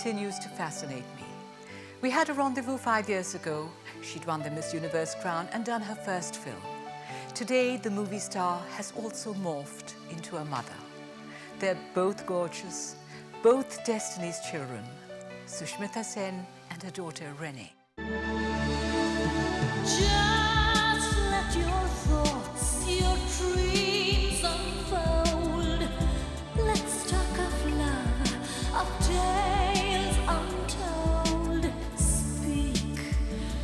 continues to fascinate me. We had a rendezvous 5 years ago. She'd won the Miss Universe crown and done her first film. Today, the movie star has also morphed into a mother. They're both gorgeous, both Destiny's children, Sushmita Sen and her daughter Renee. Just let your thoughts, your dreams unfold. Let's talk of love, of tales untold. Speak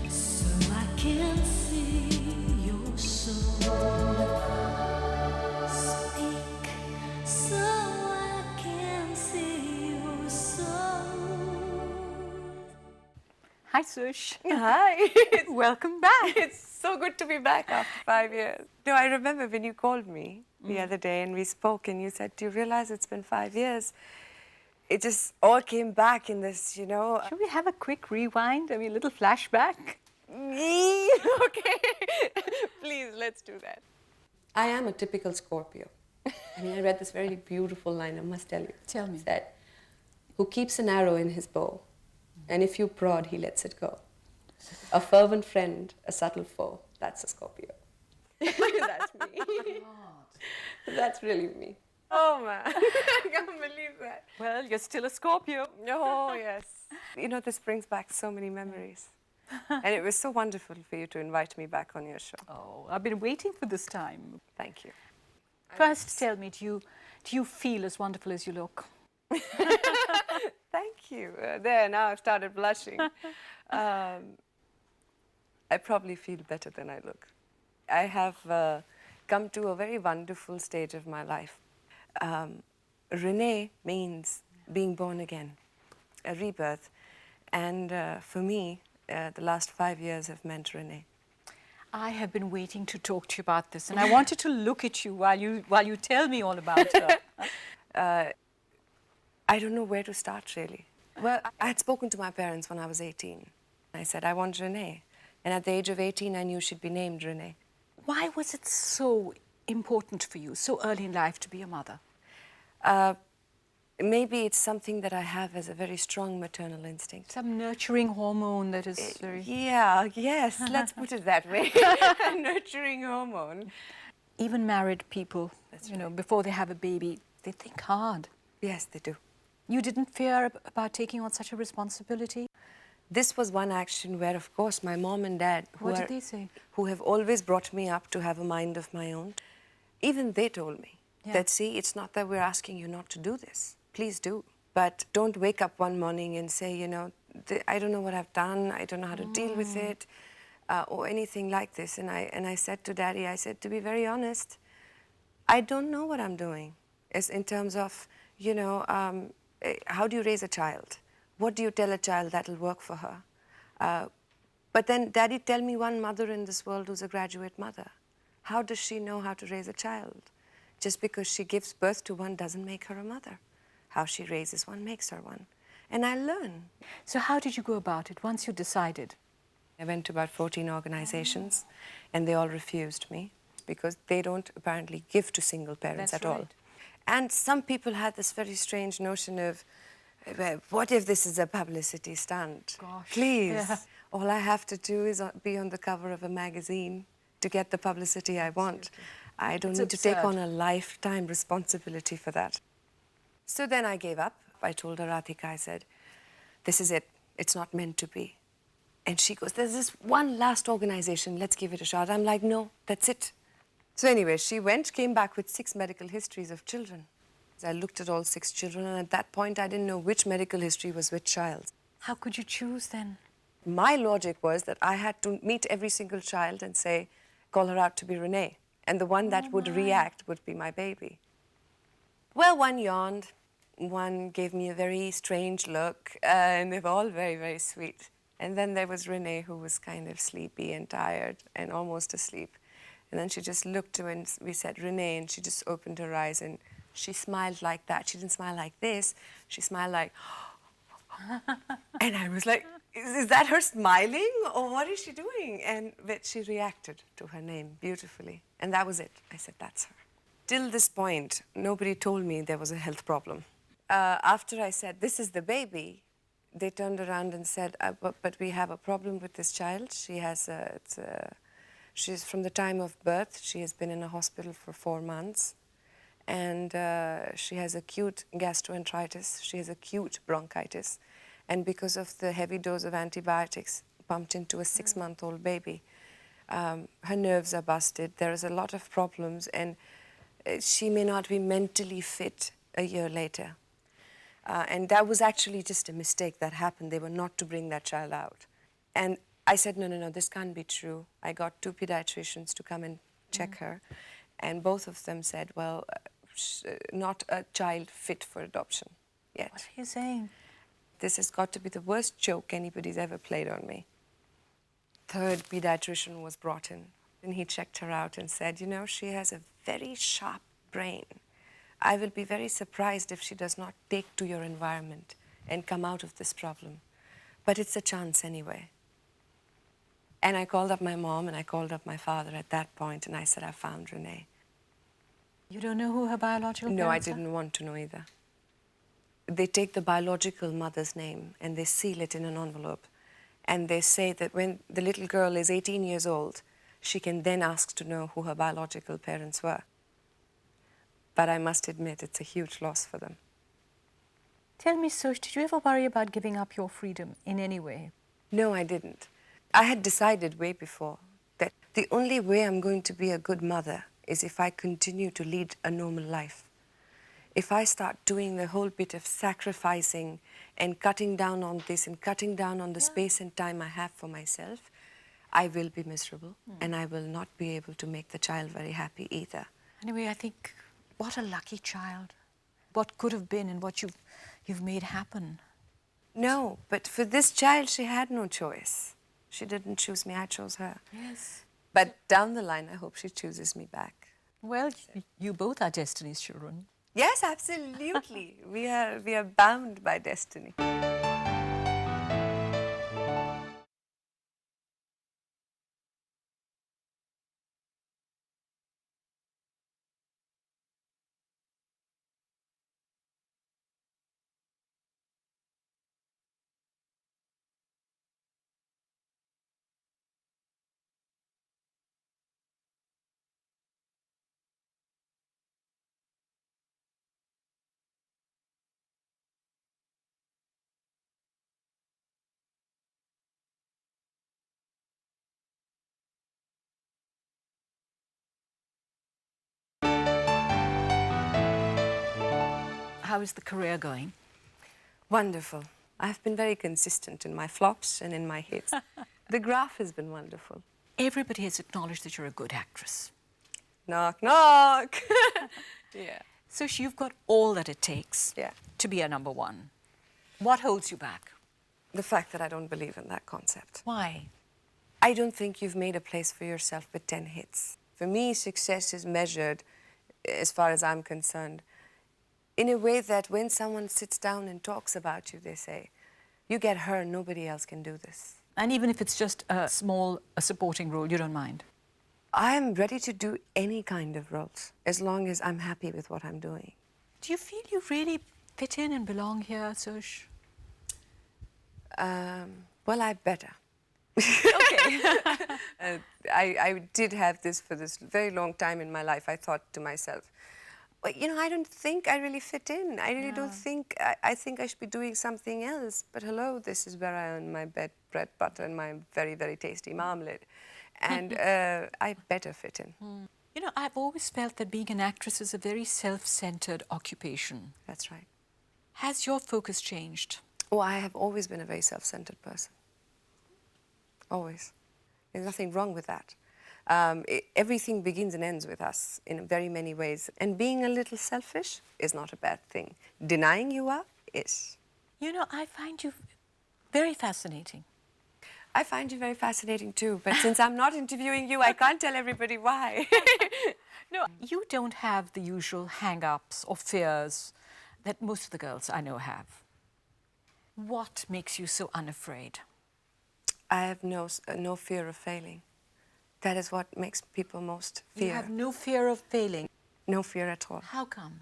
so I can see your soul. Speak so I can see your soul. Hi, Sush. Hi. Welcome back. It's so good to be back after 5 years. No, I remember when you called me the other day and we spoke and you said, do you realize it's been 5 years? It just all came back in this, you know. Should we have a quick rewind? I mean, a little flashback? Okay. Please, let's do that. I am a typical Scorpio. I mean, I read this very beautiful line, I must tell you. Tell me. It said, who keeps an arrow in his bow, and if you prod, he lets it go. A fervent friend, a subtle foe. That's a Scorpio. That's me. That's really me. Oh, man. I can't believe that. Well, you're still a Scorpio. Oh, yes. You know, this brings back so many memories. And it was so wonderful for you to invite me back on your show. Oh, I've been waiting for this time. Thank you. First, tell me, do you feel as wonderful as you look? Thank you. There, now I've started blushing. I probably feel better than I look. I have come to a very wonderful stage of my life. Renee means being born again, a rebirth. And for me, the last 5 years have meant Renee. I have been waiting to talk to you about this, and I wanted to look at you while you tell me all about her. I don't know where to start, really. Well, I had spoken to my parents when I was 18. I said, I want Renee. And at the age of 18, I knew she'd be named Renee. Why was it so important for you, so early in life, to be a mother? Maybe it's something that I have as a very strong maternal instinct. Some nurturing hormone that is very... Yeah, yes, let's put it that way. A nurturing hormone. Even married people, you know, before they have a baby, they think hard. Yes, they do. You didn't fear about taking on such a responsibility? This was one action where, of course, my mom and dad, What did they say? who have always brought me up to have a mind of my own, even they told me that, see, it's not that we're asking you not to do this. Please do. But don't wake up one morning and say, you know, I don't know what I've done, I don't know how to deal with it, or anything like this. And I said to Daddy, I said, to be very honest, I don't know what I'm doing. As in terms of, you know, how do you raise a child? What do you tell a child that'll work for her? But then, Daddy, tell me one mother in this world who's a graduate mother. How does she know how to raise a child? Just because she gives birth to one doesn't make her a mother. How she raises one makes her one. And I learn. So how did you go about it once you decided? I went to about 14 organizations, and they all refused me because they don't apparently give to single parents at all. And some people had this very strange notion of, well, what if this is a publicity stunt? Gosh. Please. Yeah. All I have to do is be on the cover of a magazine to get the publicity I want. I don't need to take on a lifetime responsibility for that. So then I gave up. I told her, Radhika, I said, this is it. It's not meant to be. And she goes, there's this one last organization. Let's give it a shot. I'm like, no, that's it. So anyway, she went, came back with 6 medical histories of children. I looked at all 6 children, and at that point, I didn't know which medical history was which child. How could you choose then? My logic was that I had to meet every single child and say, call her out to be Renee. And the one that would react would be my baby. Well, one yawned, one gave me a very strange look, and they were all very, very sweet. And then there was Renee, who was kind of sleepy and tired and almost asleep. And then she just looked to, and we said, Renee, and she just opened her eyes, and she smiled like that. She didn't smile like this. She smiled like, and I was like, is that her smiling, or what is she doing? And but she reacted to her name beautifully, and that was it. I said, that's her. Till this point, nobody told me there was a health problem. After I said, this is the baby, They turned around and said, but we have a problem with this child. She's from the time of birth, she has been in a hospital for 4 months. And she has acute gastroenteritis, she has acute bronchitis. And because of the heavy dose of antibiotics pumped into a 6-month-old baby, her nerves are busted, there is a lot of problems, and she may not be mentally fit a year later. And that was actually just a mistake that happened. They were not to bring that child out. And I said, no, this can't be true. I got 2 pediatricians to come and check her. And both of them said, well, not a child fit for adoption yet. What are you saying? This has got to be the worst joke anybody's ever played on me. 3rd pediatrician was brought in, and he checked her out and said, you know, she has a very sharp brain. I will be very surprised if she does not take to your environment and come out of this problem. But it's a chance anyway. And I called up my mom and I called up my father at that point, and I said, I found Renee. You don't know who her biological No, I parents are? didn't want to know either. They take the biological mother's name and they seal it in an envelope. And they say that when the little girl is 18 years old, she can then ask to know who her biological parents were. But I must admit, it's a huge loss for them. Tell me, Sush, did you ever worry about giving up your freedom in any way? No, I didn't. I had decided way before that the only way I'm going to be a good mother is if I continue to lead a normal life. If I start doing the whole bit of sacrificing and cutting down on this and cutting down on the space and time I have for myself, I will be miserable and I will not be able to make the child very happy either. Anyway, I think, what a lucky child. What could have been and what you've made happen. No, but for this child, she had no choice. She didn't choose me, I chose her. Yes. But down the line, I hope she chooses me back. Well, you both are Destiny's children. Yes, absolutely. we are bound by destiny. How is the career going? Wonderful. I've been very consistent in my flops and in my hits. The graph has been wonderful. Everybody has acknowledged that you're a good actress. Knock, knock. Yeah. Sush, you've got all that it takes Yeah. to be a #1. What holds you back? The fact that I don't believe in that concept. Why? I don't think you've made a place for yourself with 10 hits. For me, success is measured, as far as I'm concerned, in a way that when someone sits down and talks about you, they say, you get her, nobody else can do this. And even if it's just a supporting role, you don't mind? I am ready to do any kind of roles, as long as I'm happy with what I'm doing. Do you feel you really fit in and belong here, Sush? Well, I better. Okay. I did have this for this very long time in my life. I thought to myself, well, you know, I don't think I really fit in. I really don't think, I think I should be doing something else. But hello, this is where I earn my bread, butter, and my very, very tasty marmalade. And I better fit in. You know, I've always felt that being an actress is a very self-centered occupation. That's right. Has your focus changed? Oh, I have always been a very self-centered person. Always. There's nothing wrong with that. Everything begins and ends with us in very many ways. And being a little selfish is not a bad thing. Denying you are is. You know, I find you very fascinating. I find you very fascinating too, but since I'm not interviewing you, I can't tell everybody why. No, you don't have the usual hang-ups or fears that most of the girls I know have. What makes you so unafraid? I have no fear of failing. That is what makes people most fear. You have no fear of failing. No fear at all. How come?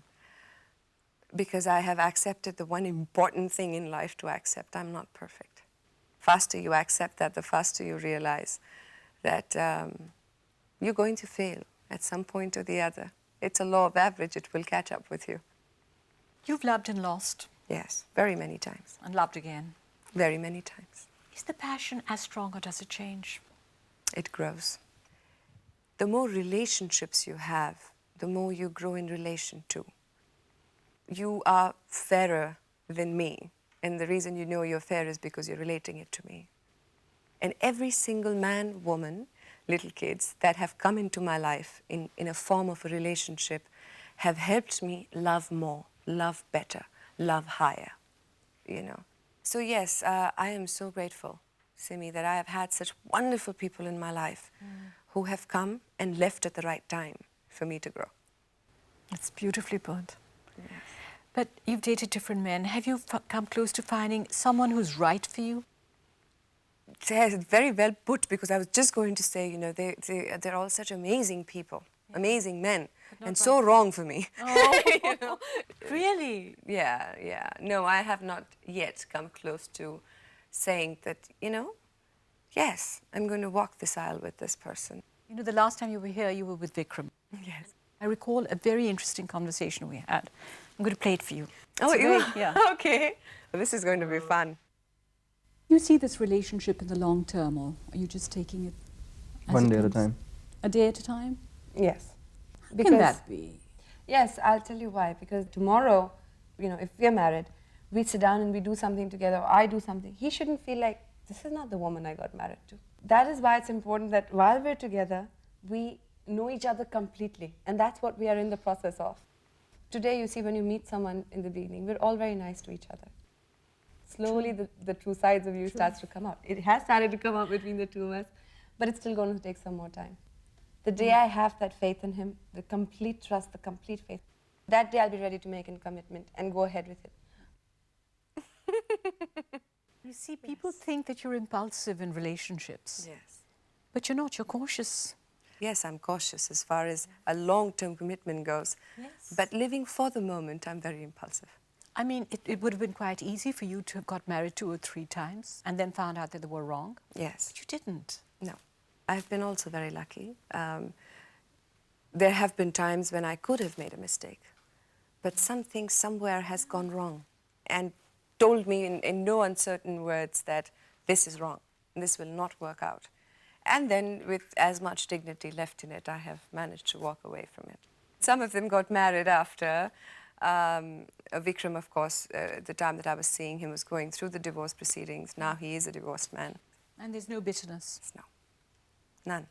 because I have accepted the one important thing in life to accept. I'm not perfect. Faster you accept that, the faster you realize that you're going to fail at some point or the other. It's a law of average. It will catch up with you. You've loved and lost. Yes, very many times. And loved again. Very many times. Is the passion as strong or does it change? It grows. The more relationships you have, the more you grow in relation to. You are fairer than me. And the reason you know you're fair is because you're relating it to me. And every single man, woman, little kids that have come into my life in a form of a relationship have helped me love more, love better, love higher, you know. So yes, I am so grateful, Simi, that I have had such wonderful people in my life who have come and left at the right time for me to grow. It's beautifully put. Yes. But you've dated different men. Have you come close to finding someone who's right for you? Yes, very well put, because I was just going to say, you know, they're all such amazing people, amazing men, and so wrong for me. Oh, You know? Really? Yeah. No, I have not yet come close to saying that, you know, yes, I'm going to walk this aisle with this person. You know, the last time you were here, you were with Vikram. Yes. I recall a very interesting conversation we had. I'm going to play it for you. Oh, It's a you? very- yeah. Okay. Well, this is going to be fun. You see this relationship in the long term, or are you just taking it as One it day at a comes? time. A day at a time? Yes. How can that be? Yes, I'll tell you why. Because tomorrow, you know, if we're married, we sit down and we do something together, or I do something, he shouldn't feel like, this is not the woman I got married to. That is why it's important that while we're together, we know each other completely. And that's what we are in the process of. Today, you see, when you meet someone in the beginning, we're all very nice to each other. Slowly, the true sides of you starts to come out. It has started to come out between the two of us, but it's still going to take some more time. The day I have that faith in him, the complete trust, the complete faith, that day I'll be ready to make a commitment and go ahead with it. You see, people think that you're impulsive in relationships. Yes. But you're not, you're cautious. Yes, I'm cautious as far as a long-term commitment goes. Yes. But living for the moment, I'm very impulsive. I mean, it would have been quite easy for you to have got married 2 or 3 times and then found out that they were wrong. Yes. But you didn't. No. I've been also very lucky. There have been times when I could have made a mistake, but something somewhere has gone wrong and told me in no uncertain words that this is wrong, this will not work out. And then with as much dignity left in it, I have managed to walk away from it. Some of them got married after. Vikram, of course, the time that I was seeing him was going through the divorce proceedings. Now he is a divorced man. And there's no bitterness. No, none.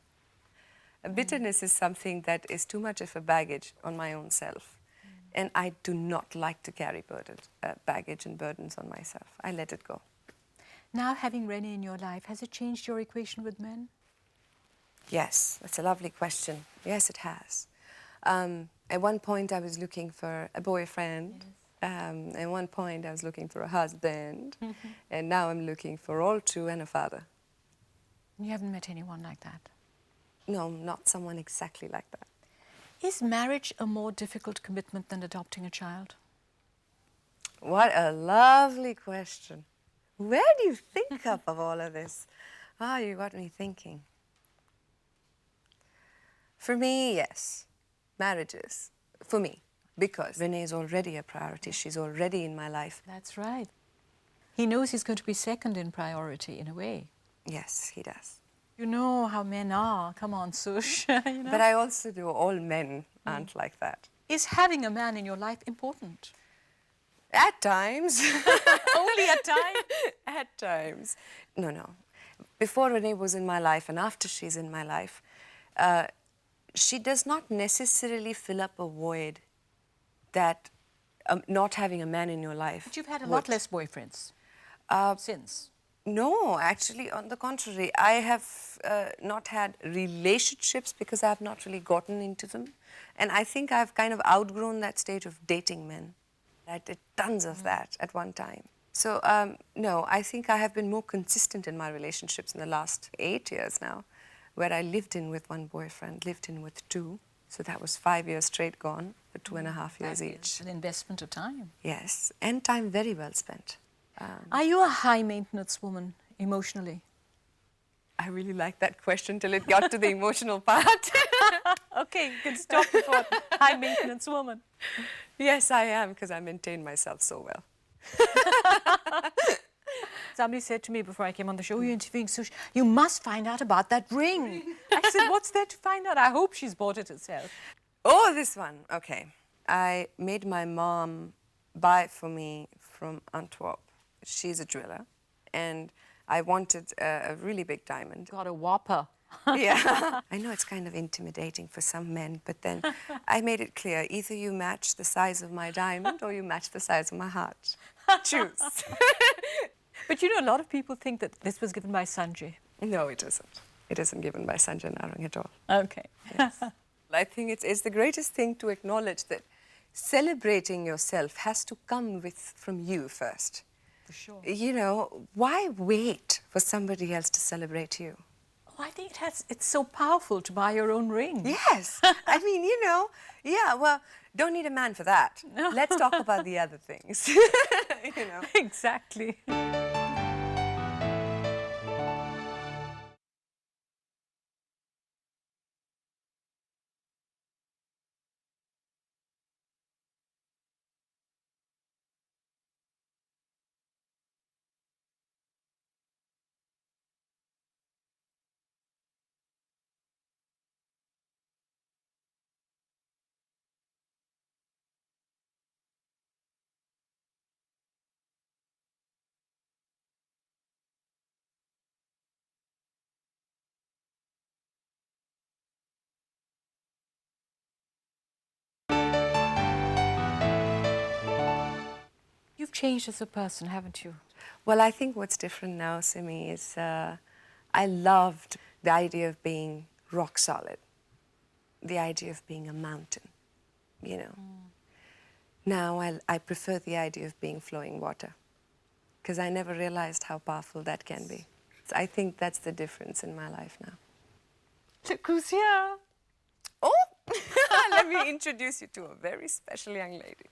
Bitterness is something that is too much of a baggage on my own self. And I do not like to carry baggage and burdens on myself. I let it go. Now, having Renee in your life, has it changed your equation with men? Yes, that's a lovely question. Yes, it has. At one point, I was looking for a boyfriend. Yes. At one point, I was looking for a husband. And now I'm looking for all two and a father. You haven't met anyone like that? No, not someone exactly like that. Is marriage a more difficult commitment than adopting a child? What a lovely question. Where do you think up of all of this? You got me thinking. For me, yes. Marriage is. For me. Because Renee is already a priority. She's already in my life. That's right. He knows he's going to be second in priority, in a way. Yes, he does. You know how men are. Come on, Sush. You know? But I also know all men aren't like that. Is having a man in your life important? At times. Only at times? At times. No. Before Renee was in my life and after she's in my life, she does not necessarily fill up a void that not having a man in your life. But you've had a lot less boyfriends since. No, actually, on the contrary. I have not had relationships because I have not really gotten into them. And I think I've kind of outgrown that stage of dating men. I did tons of that at one time. So, no, I think I have been more consistent in my relationships in the last 8 years now, where I lived in with one boyfriend, lived in with 2. So that was 5 years straight gone. for 2.5 years each. It's an investment of time. Yes, and time very well spent. Are you a high maintenance woman emotionally? I really liked that question till it got to the emotional part. Okay, you can stop before high maintenance woman. Yes, I am, because I maintain myself so well. Somebody said to me before I came on the show, you're interviewing Sush, you must find out about that ring. I said, what's there to find out? I hope she's bought it herself. Oh, this one. Okay. I made my mom buy it for me from Antwerp. She's a jeweler, and I wanted a really big diamond. Got a whopper. Yeah. I know it's kind of intimidating for some men, but then I made it clear, either you match the size of my diamond or you match the size of my heart. Choose. But you know, a lot of people think that this was given by Sanjay. No, it isn't. It isn't given by Sanjay Narang at all. Okay. Yes. I think it's the greatest thing to acknowledge that celebrating yourself has to come from you first. For sure. You know, why wait for somebody else to celebrate you? Oh, I think it's so powerful to buy your own ring. Yes. I mean, you know, yeah, well, don't need a man for that. No. Let's talk about the other things. You know. Exactly. You've changed as a person, haven't you? Well, I think what's different now, Simi, is I loved the idea of being rock solid, the idea of being a mountain, you know. Now I prefer the idea of being flowing water, because I never realized how powerful that can be. So I think that's the difference in my life now. Look who's here. Oh, let me introduce you to a very special young lady.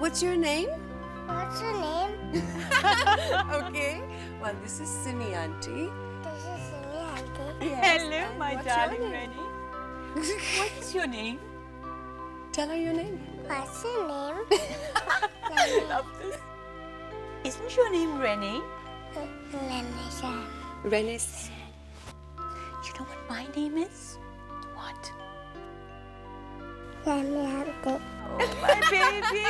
What's your name? What's your name? Okay, well, this is Simi Auntie. This is Simi Auntie. Hello, my what's darling your name? Rennie. What is your name? Tell her your name. What's your name? I love this. Isn't your name Renee? Renee. Renée. You know what my name is? What? Simi Auntie. Oh, my baby.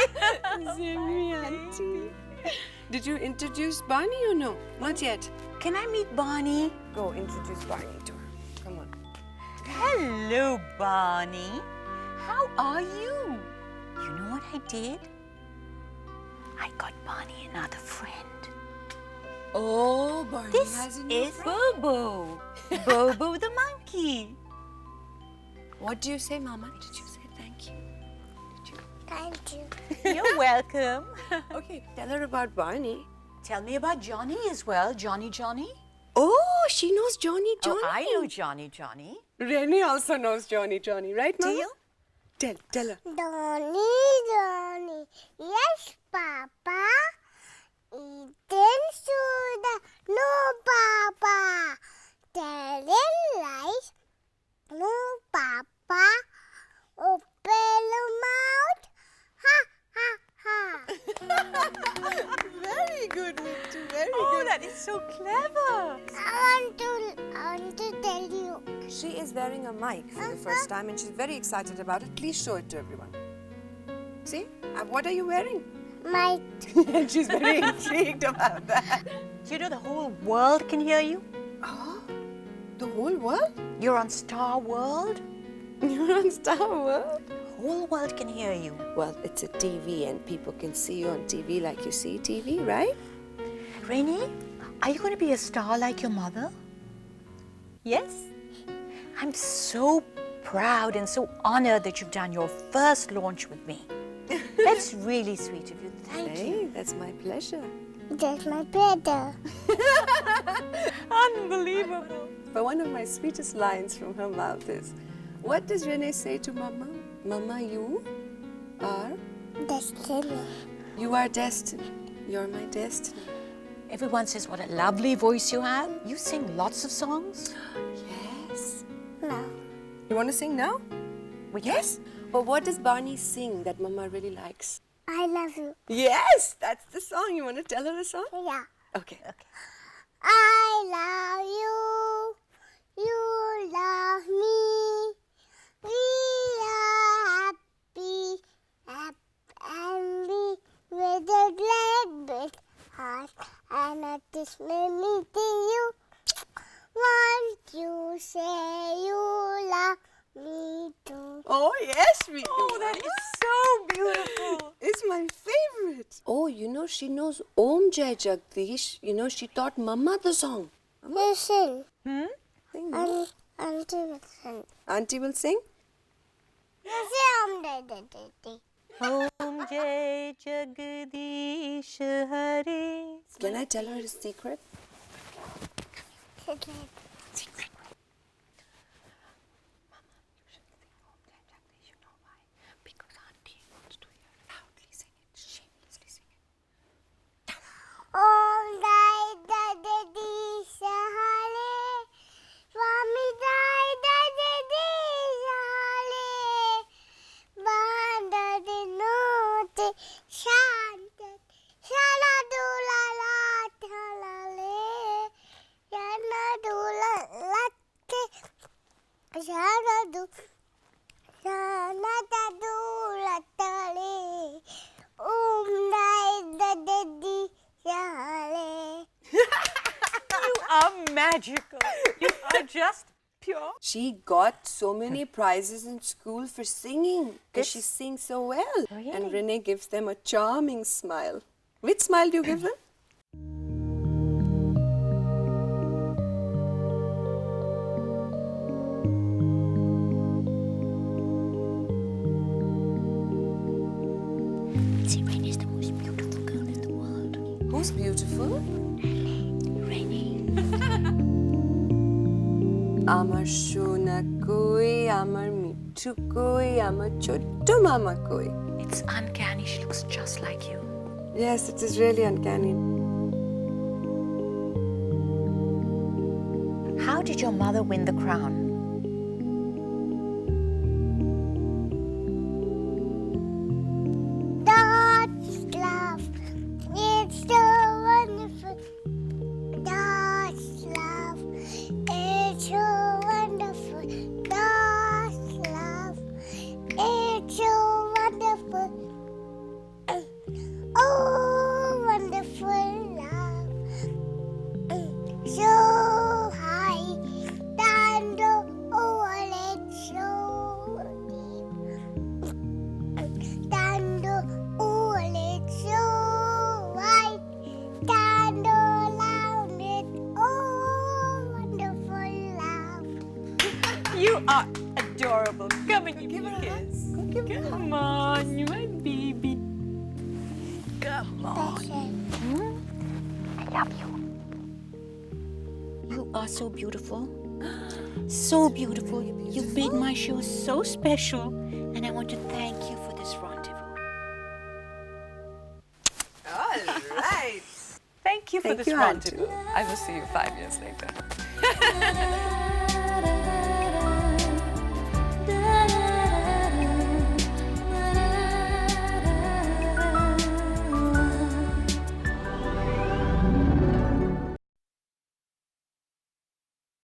Simi Auntie. Did you introduce Barney or no? Not yet. Can I meet Barney? Go introduce Barney to her. Come on. Hello, Barney. How are you? You know what I did? I got Barney another friend. Oh, Barney This has a new is friend. Bobo. Bobo the monkey. What do you say, Mama? Did you say thank you? Thank you. You're welcome. Okay, tell her about Barney. Tell me about Johnny as well. Johnny. Oh, she knows Johnny. Oh, I know Johnny. Renee also knows Johnny, right, Mama? Deal? Tell her. Johnny. Yes, Papa. Eating soda. No, Papa. Telling lies. No, Papa. Open your mouth. Ha, ha, ha. Very good, Mittu. Very Oh, that is so clever. I want to tell you. She is wearing a mic for the first time and she's very excited about it. Please show it to everyone. See? What are you wearing? My And she's very intrigued about that. You know the whole world can hear you? Oh, the whole world? You're on Star World? You're on Star World? The whole world can hear you. Well, it's a TV and people can see you on TV like you see TV, right? Renee, are you going to be a star like your mother? Yes? I'm so proud and so honored that you've done your first launch with me. That's really sweet of you. Thank you. Hey, that's my pleasure. That's my brother. Unbelievable. But one of my sweetest lines from her mouth is, what does Renee say to Mama? Mama, you are? Destiny. You are destiny. You're my destiny. Everyone says what a lovely voice you have. You sing lots of songs. Yes. No. You want to sing now? Yes. But what does Barney sing that Mama really likes? I love you. Yes, that's the song. You want to tell her the song? Yeah. Okay. I love you. You love me. We are happy, and we with a glad bit heart. And at this meeting you, won't you say you love me too? Oh, yes, we do. Oh, that is so beautiful. It's my favorite. Oh, you know, she knows Om Jai Jagdish. You know, she taught Mama the song. You sing. Sing. Auntie will sing. Auntie will sing? You sing. Om Jai Jagdish Hare. Can I tell her a secret? Secret. Om Jai Jagdish Hare, Swami Jai Jagdish Hare, Banda Dinote Shanta, Shanadula Lathalale, Shanadula Latte, Shanadula Tale, Om Jai Jagdish Hare. You are magical. You are just pure. She got so many prizes in school for singing because she sings so well. Really? And Renee gives them a charming smile. Which smile do you give them? See, Renee is the most beautiful girl in the world. Who's beautiful? Renee. Amar Shona Koi, Amar Mittu Koi, Amar Chotto Mama Koi. It's uncanny. She looks just like you. Yes, it is really uncanny. How did your mother win the crown? God's love, it's so wonderful. God's love, it's so wonderful. God's love, it's so wonderful. Oh, wonderful love, so high, and oh, it's so deep. Tando, oh, it's so white. Tando, round it, oh, wonderful love. You are adorable. Come and give me a kiss. Come on, you my baby. Come on. I love you. You are so beautiful. So beautiful. You've made my show so special. And I want to thank you for this rendezvous. All right. Thank you for Thank this you, rendezvous. Auntie. I will see you 5 years later.